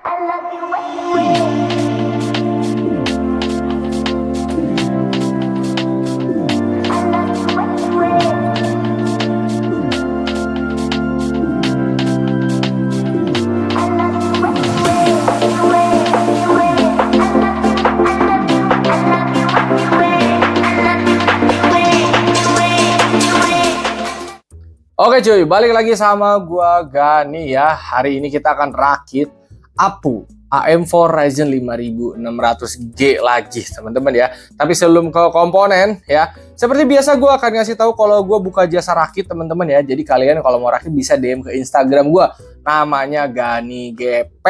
Oke cuy, balik lagi sama gua Gani ya. Hari ini kita akan rakit APU AM4 Ryzen 5600G lagi teman-teman ya. Tapi sebelum ke komponen ya, seperti biasa gua akan ngasih tahu kalau gua buka jasa rakit teman-teman ya. Jadi kalian kalau mau rakit bisa DM ke Instagram gua, namanya Gani GP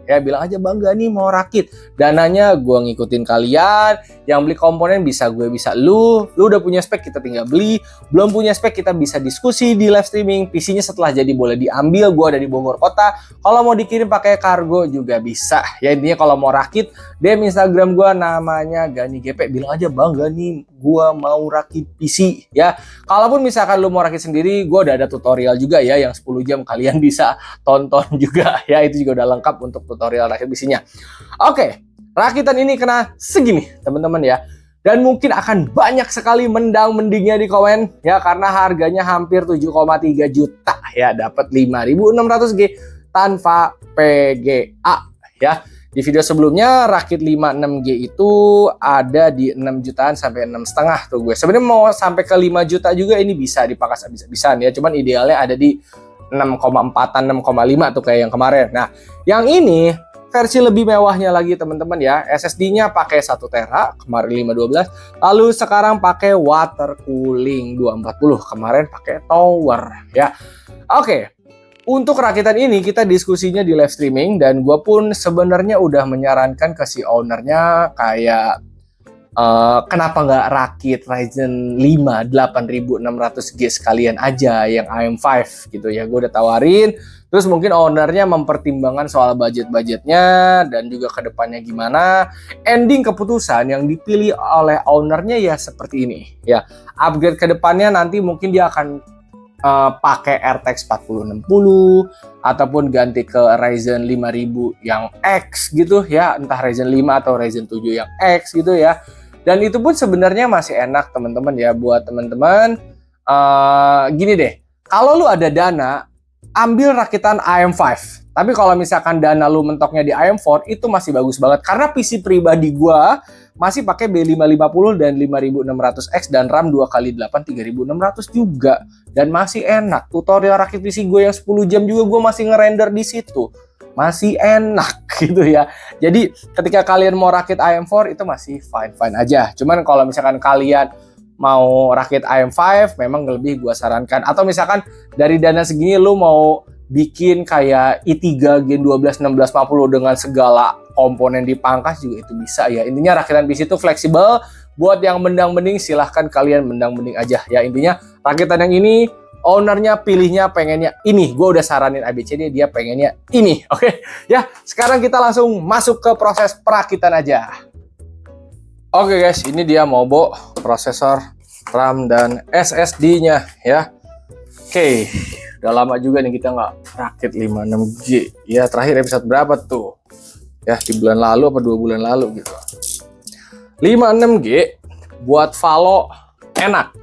ya. Bilang aja Bang Gani mau rakit. Dananya gua ngikutin kalian. Yang beli komponen bisa gue, bisa lu udah punya spek kita tinggal beli, belum punya spek kita bisa diskusi di live streaming. PC-nya setelah jadi boleh diambil, gue ada di Bogor kota. Kalau mau dikirim pakai kargo juga bisa. Ya intinya kalau mau rakit, DM Instagram gue namanya Gani GP, bilang aja Bang Gani gue mau rakit PC ya. Kalaupun misalkan lu mau rakit sendiri, gue udah ada tutorial juga ya yang 10 jam kalian bisa tonton juga ya. Itu juga udah lengkap untuk tutorial rakit PC-nya. Oke. Rakitan ini kena segini teman-teman ya. Dan mungkin akan banyak sekali mendang-mendingnya di komen ya, karena harganya hampir 7,3 juta ya, dapat 5600G tanpa PGA ya. Di video sebelumnya rakit 56G itu ada di 6 jutaan sampai 6,5 tuh gue. Sebenarnya mau sampai ke 5 juta juga ini bisa dipangkas bisa-bisaan ya. Cuman idealnya ada di 6,4an 6,5 tuh kayak yang kemarin. Nah, yang ini versi lebih mewahnya lagi teman-teman ya. SSD-nya pakai 1 tera, kemarin 512. Lalu sekarang pakai water cooling 240, kemarin pakai tower ya. Oke. Untuk rakitan ini kita diskusinya di live streaming, dan gue pun sebenarnya udah menyarankan ke si ownernya kayak kenapa nggak rakit Ryzen 5 8600G sekalian aja yang AM5 gitu ya. Gue udah tawarin. Terus mungkin ownernya mempertimbangkan soal budget-budgetnya dan juga kedepannya gimana. Ending keputusan yang dipilih oleh ownernya ya seperti ini ya. Upgrade kedepannya nanti mungkin dia akan pakai RTX 4060 ataupun ganti ke Ryzen 5000 yang X gitu ya. Entah Ryzen 5 atau Ryzen 7 yang X gitu ya. Dan itu pun sebenarnya masih enak teman-teman ya buat teman-teman. Gini deh, kalau lu ada dana, ambil rakitan AM5. Tapi kalau misalkan dana lu mentoknya di AM4, itu masih bagus banget. Karena PC pribadi gua masih pakai B550 dan 5600X dan RAM 2x8 3600 juga. Dan masih enak. Tutorial rakit PC gue yang 10 jam juga gue masih ngerender di situ. Masih enak gitu ya. Jadi ketika kalian mau rakit AM4 itu masih fine-fine aja. Cuman kalau misalkan kalian mau rakit AM5 memang lebih gua sarankan, atau misalkan dari dana segini lu mau bikin kayak i3 Gen 12 1650 dengan segala komponen dipangkas juga itu bisa ya. Intinya rakitan PC itu fleksibel. Buat yang mendang-mending silahkan kalian mendang-mending aja ya. Intinya rakitan yang ini ownernya pilihnya pengennya ini, gue udah saranin ABCD, dia pengennya ini. Oke ya, sekarang kita langsung masuk ke proses perakitan aja. Oke guys, ini dia Mobo, prosesor, RAM, dan SSD-nya ya. Oke, udah lama juga nih kita nggak rakit 56G. Ya, terakhir episode berapa tuh? Ya, di bulan lalu apa 2 bulan lalu gitu. 56G buat Valo enak.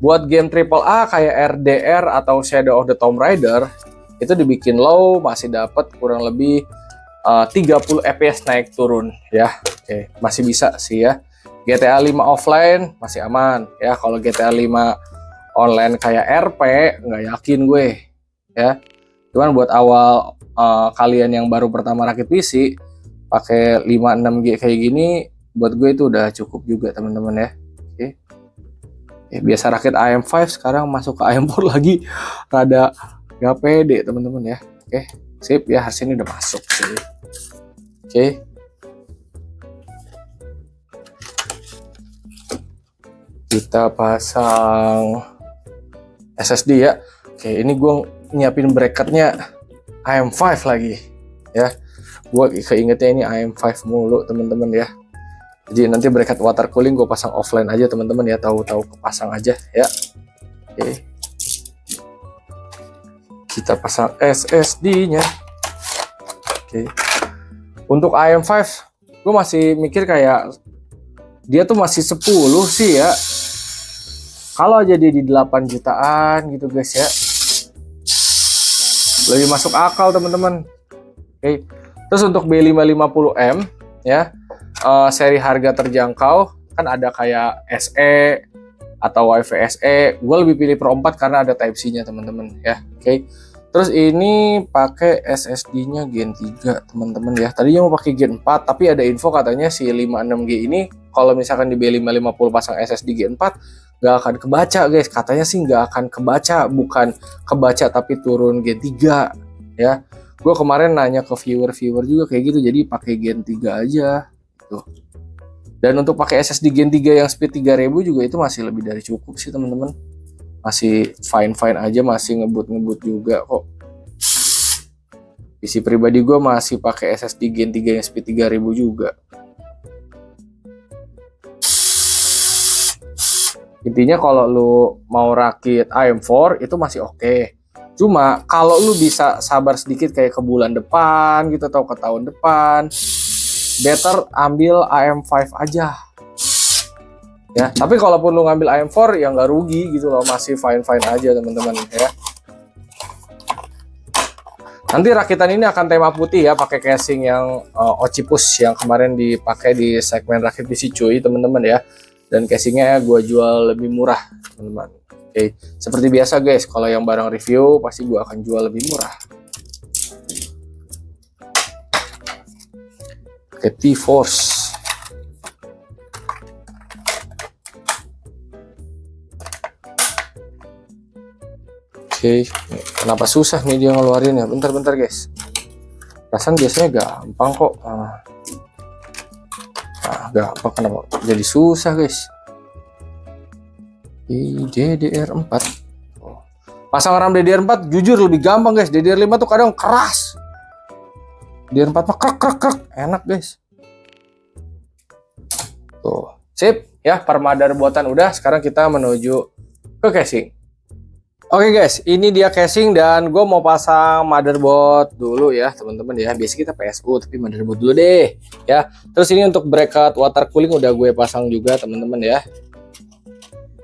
Buat game AAA kayak RDR atau Shadow of the Tomb Raider, itu dibikin low masih dapat kurang lebih 30 fps naik turun ya. Oke, masih bisa sih ya. GTA 5 offline masih aman ya. Kalau GTA 5 online kayak RP nggak yakin gue ya. Cuman buat awal kalian yang baru pertama rakit PC pakai 56G kayak gini, buat gue itu udah cukup juga teman-teman ya. Oke. Biasa rakit AM5 sekarang masuk ke AM4 lagi rada nggak pede teman-teman ya. Oke, sip ya, hasilnya udah masuk sih. Oke. Kita pasang SSD ya. Oke, ini gue nyiapin bracketnya AM5 lagi ya. Gue keingetnya ini AM5 mulu teman-teman ya. Jadi nanti bracket water cooling gue pasang offline aja teman-teman ya, tahu-tahu kepasang aja ya. Oke. Kita pasang SSD-nya. Oke. Untuk AM5 gue masih mikir kayak dia tuh masih 10 sih ya. Kalau aja dia di 8 jutaan gitu guys ya, lebih masuk akal teman-teman. Oke. Terus untuk B550M ya, seri harga terjangkau kan ada kayak SE atau WiFi SE. Gue lebih pilih Pro 4 karena ada Type-C-nya teman-teman ya. Oke. Terus ini pakai SSD-nya Gen 3 teman-teman ya. Tadinya mau pakai Gen 4 tapi ada info katanya si 56G ini kalau misalkan di B550 pasang SSD Gen 4 nggak akan kebaca guys. Katanya sih nggak akan kebaca, bukan kebaca tapi turun Gen 3 ya. Gue kemarin nanya ke viewer juga kayak gitu, jadi pakai Gen 3 aja tuh. Dan untuk pakai SSD Gen 3 yang speed 3000 juga itu masih lebih dari cukup sih teman-teman. Masih fine aja, masih ngebut juga kok. PC pribadi gue masih pakai SSD Gen 3 yang speed 3000 juga. Intinya kalau lu mau rakit AM4 itu masih oke. Cuma kalau lu bisa sabar sedikit kayak ke bulan depan gitu atau ke tahun depan, better ambil AM5 aja. Ya, tapi kalaupun lu ngambil AM4 ya nggak rugi gitu loh, masih fine aja teman-teman ya. Nanti rakitan ini akan tema putih ya, pakai casing yang Occipus yang kemarin dipakai di segmen rakit PC cuy teman-teman ya. Dan casingnya gue jual lebih murah teman-teman. Oke, seperti biasa guys, kalau yang barang review pasti gue akan jual lebih murah. Oke, T-Force. Oke, kenapa susah nih dia ngeluarin ya? Bentar guys. Perasaan biasanya gampang kok. Gampang, kenapa jadi susah guys? DDR4. Pasang RAM DDR4 jujur lebih gampang guys. DDR5 tuh kadang keras. DDR4 mah krek enak guys. Tuh, sip ya, per motherboardan udah. Sekarang kita menuju ke casing. Oke guys, ini dia casing dan gue mau pasang motherboard dulu ya teman-teman ya. Biasa kita PSU tapi motherboard dulu deh ya. Terus ini untuk bracket water cooling udah gue pasang juga teman-teman ya.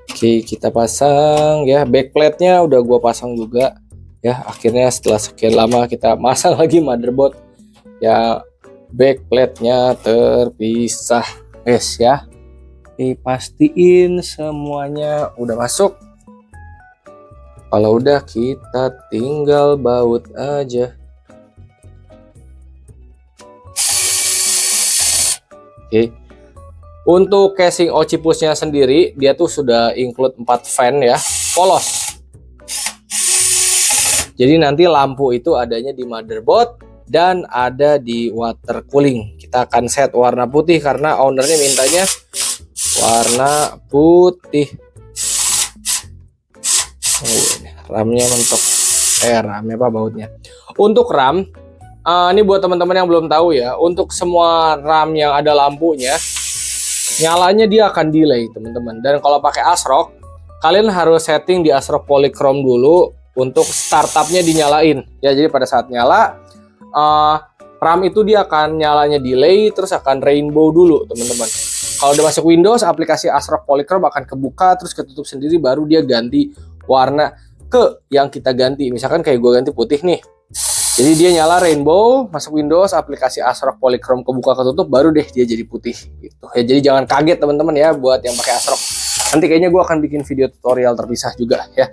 Oke, kita pasang ya. Backplate-nya udah gue pasang juga ya. Akhirnya setelah sekian lama kita masang lagi motherboard ya. Backplate-nya terpisah guys ya. Pastiin semuanya udah masuk. Kalau udah kita tinggal baut aja. Oke. Untuk casing Occipusnya sendiri dia tuh sudah include 4 fan ya, polos. Jadi nanti lampu itu adanya di motherboard dan ada di water cooling. Kita akan set warna putih karena ownernya mintanya warna putih. RAM-nya mentok, RAM-nya apa bautnya. Untuk RAM, ini buat teman-teman yang belum tahu ya, untuk semua RAM yang ada lampunya, nyalanya dia akan delay teman-teman. Dan kalau pakai ASRock, kalian harus setting di ASRock Polychrome dulu untuk startupnya dinyalain. Ya, jadi pada saat nyala, RAM itu dia akan nyalanya delay, terus akan rainbow dulu teman-teman. Kalau udah masuk Windows, aplikasi ASRock Polychrome akan kebuka, terus ketutup sendiri, baru dia ganti warna ke yang kita ganti. Misalkan kayak gue ganti putih nih, jadi dia nyala rainbow, masuk Windows, aplikasi ASRock Polychrome kebuka ketutup, baru deh dia jadi putih gitu ya. Jadi jangan kaget teman-teman ya buat yang pakai ASRock. Nanti kayaknya gue akan bikin video tutorial terpisah juga ya.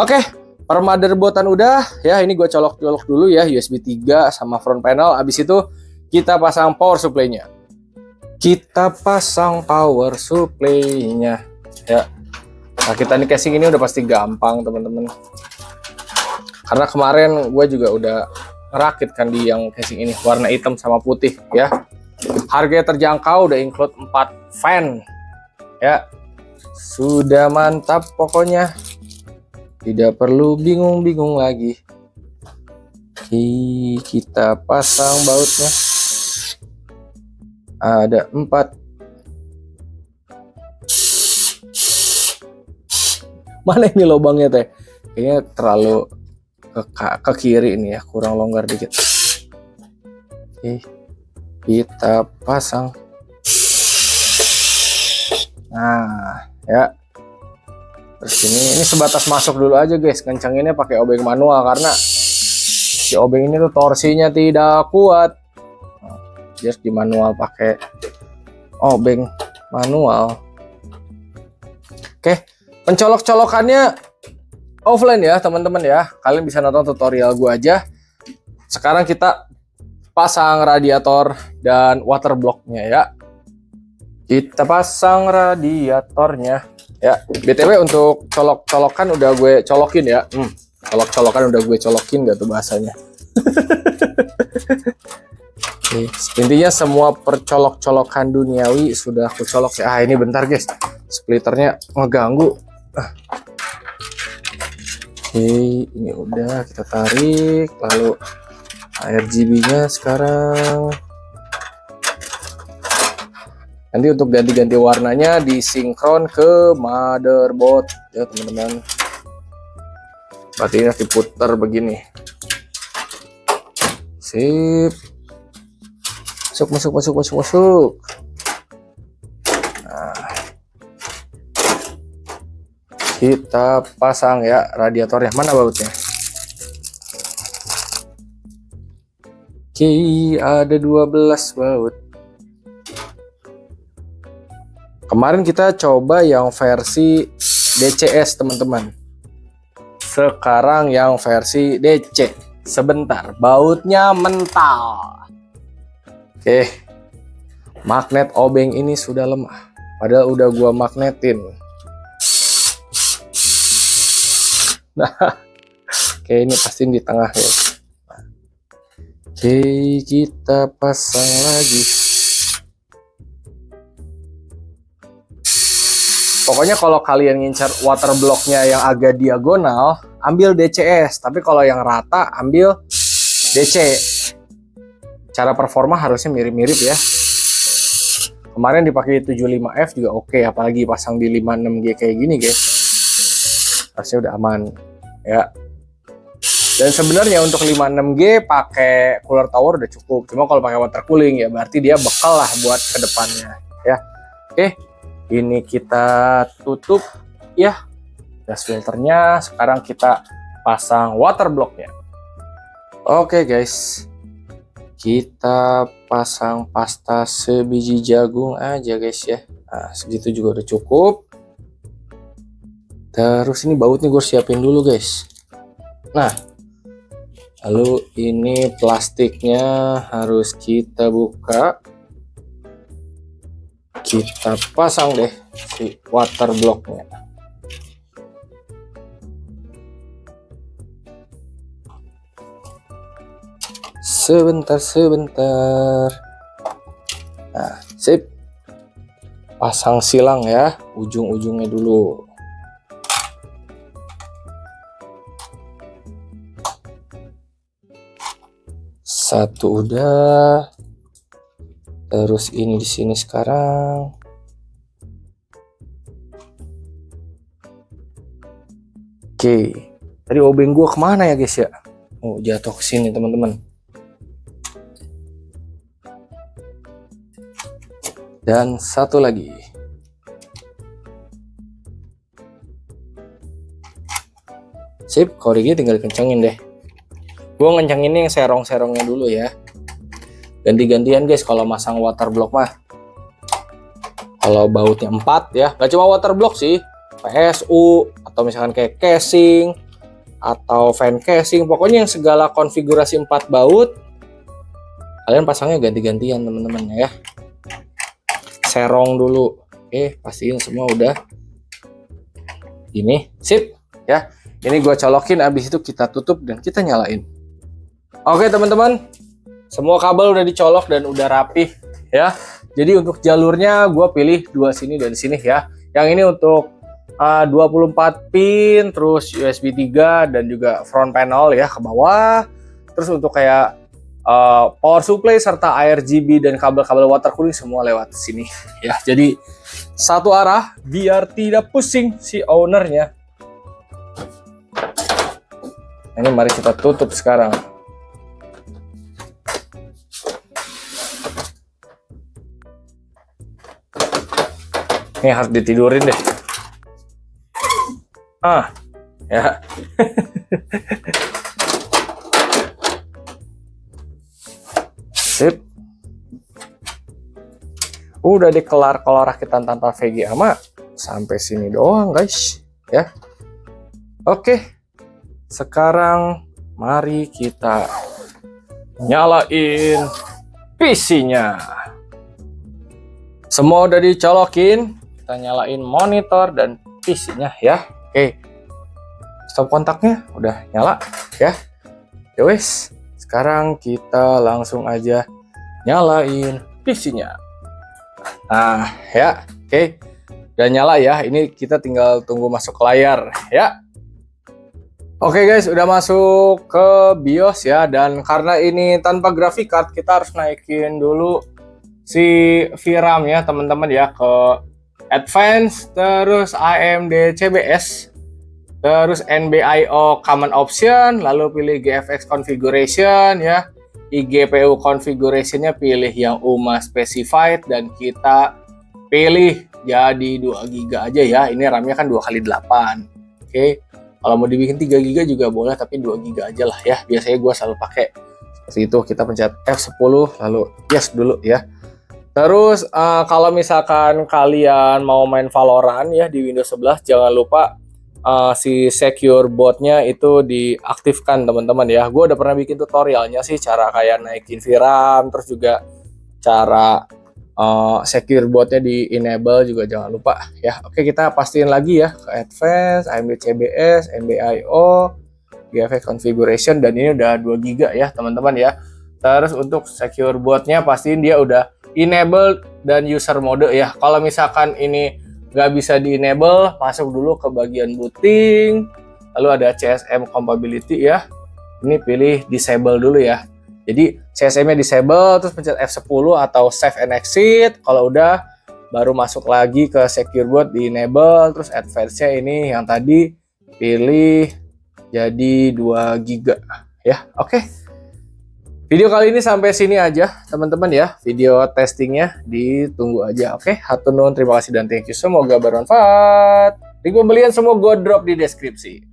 Oke, per motherboardan udah ya. Ini gue colok-colok dulu ya, USB 3 sama front panel. Abis itu kita pasang power supply-nya. Kita pasang power supply-nya ya. Nah, kita nih casing ini udah pasti gampang teman-teman. Karena kemarin gue juga udah ngerakit kan di yang casing ini warna hitam sama putih ya. Harganya terjangkau, udah include 4 fan ya. Sudah mantap pokoknya. Tidak perlu bingung-bingung lagi. Oke, kita pasang bautnya. Ada 4. Mana ini lubangnya teh? Kayaknya terlalu ke kiri ini ya, kurang longgar dikit. Oke. kita pasang. Nah, ya. Terus ini sebatas masuk dulu aja guys. Kencenginnya pakai obeng manual karena si obeng ini tuh torsinya tidak kuat. Just di manual pakai obeng manual. Oke, pencolok-colokannya offline ya teman-teman ya. Kalian bisa nonton tutorial gua aja. Sekarang kita pasang radiator dan water blocknya ya. Kita pasang radiatornya ya. BTW untuk colok-colokan udah gue colokin ya. Colok-colokan udah gue colokin gak tuh bahasanya. Oke, intinya semua percolok-colokan duniawi sudah aku colok ya. Ini bentar guys, splitternya ngeganggu. Oke, ini udah kita tarik, lalu RGB-nya sekarang. Nanti untuk ganti-ganti warnanya disinkron ke motherboard ya teman-teman. Berarti ini harus diputar begini. Sip. Masuk. Nah. Kita pasang ya radiatornya. Mana bautnya? Oke, ada 12 baut. Kemarin kita coba yang versi DCS teman-teman. Sekarang yang versi DC. Sebentar, bautnya mental. Oke, magnet obeng ini sudah lemah. Padahal udah gua magnetin. Nah, oke ini pasti di tengah ya. Oke, kita pasang lagi. Pokoknya kalau kalian ngincar water blocknya yang agak diagonal, ambil DCS. Tapi kalau yang rata, ambil DC. Cara performa harusnya mirip-mirip ya. Kemarin dipakai 75F juga oke, apalagi pasang di 56G kayak gini guys. Harusnya udah aman ya. Dan sebenarnya untuk 56G pakai cooler tower udah cukup. Cuma kalau pakai water cooling ya berarti dia bekal lah buat kedepannya ya. Oke, ini kita tutup ya gas filternya. Sekarang kita pasang water blocknya. Oke guys, kita pasang pasta sebiji jagung aja guys ya. Nah segitu juga udah cukup. Terus ini bautnya gue siapin dulu guys. Nah, lalu ini plastiknya harus kita buka. Kita pasang deh si water blocknya. Sebentar. Nah, sip. Pasang silang ya, ujung-ujungnya dulu. Satu udah. Terus ini di sini sekarang. Oke. Tadi obeng gua kemana ya guys ya? Oh, jatuh ke sini teman-teman. Dan satu lagi. Sip, korigi tinggal kencengin deh. Gue ngencenginnya yang serong-serongnya dulu ya. Ganti-gantian guys kalau masang water block mah. Kalau bautnya 4 ya, gak cuma water block sih, PSU atau misalkan kayak casing atau fan casing, pokoknya yang segala konfigurasi 4 baut kalian pasangnya ganti-gantian teman-teman ya. Serong dulu. Oke, pastiin semua udah. Ini sip ya. Ini gue colokin, abis itu kita tutup dan kita nyalain. Oke teman-teman, semua kabel udah dicolok dan udah rapih ya. Jadi untuk jalurnya gue pilih 2 sini dan sini ya. Yang ini untuk 24 pin, terus USB 3 dan juga front panel ya ke bawah. Terus untuk kayak power supply serta RGB dan kabel-kabel water cooling semua lewat sini ya. Jadi satu arah biar tidak pusing si ownernya. Ini mari kita tutup sekarang. Ini harus ditidurin deh. Ya. Sip. Udah dikelar-kelar rakitan tanpa VGA mah sampai sini doang, guys, ya. Oke. Sekarang mari kita nyalain PC-nya. Semua udah dicolokin, kita nyalain monitor dan PC-nya ya. Oke. Stop kontaknya udah nyala ya. Ya wes, sekarang kita langsung aja nyalain PC-nya. Nah, ya. Oke. Udah nyala ya. Ini kita tinggal tunggu masuk ke layar ya. Oke guys, udah masuk ke BIOS ya, dan karena ini tanpa graphic card, kita harus naikin dulu si VRAM ya teman-teman ya, ke Advanced, terus AMD CBS, terus NBIO Common Option, lalu pilih GFX Configuration ya, iGPU Configuration-nya pilih yang UMA Specified, dan kita pilih jadi 2 GB aja ya, ini RAM-nya kan 2x8. Oke. Kalau mau dibikin 3 GB juga boleh, tapi 2 GB aja lah ya. Biasanya gue selalu pakai seperti itu. Kita pencet F10 lalu yes dulu ya. Terus kalau misalkan kalian mau main Valorant ya di Windows 11, jangan lupa si secure bootnya itu diaktifkan teman-teman ya. Gue udah pernah bikin tutorialnya sih, cara kayak naikin VRAM, terus juga cara secure bootnya di enable juga jangan lupa ya. Oke, kita pastiin lagi ya ke Advanced, AMD CBS, NBIO, GFX Configuration, dan ini udah 2 GB ya teman-teman ya. Terus untuk secure bootnya pastiin dia udah enable dan user mode ya. Kalau misalkan ini nggak bisa di enable, masuk dulu ke bagian booting, lalu ada CSM compatibility ya. Ini pilih disable dulu ya. Jadi CSM-nya disable, terus pencet F10 atau save and exit. Kalau udah, baru masuk lagi ke secure boot di enable, terus advance-nya ini yang tadi pilih jadi 2 GB ya. Oke. Video kali ini sampai sini aja teman-teman ya. Video testingnya ditunggu aja. Oke, hatur nuhun, terima kasih dan thank you. Semoga bermanfaat. Link pembelian semua gue drop di deskripsi.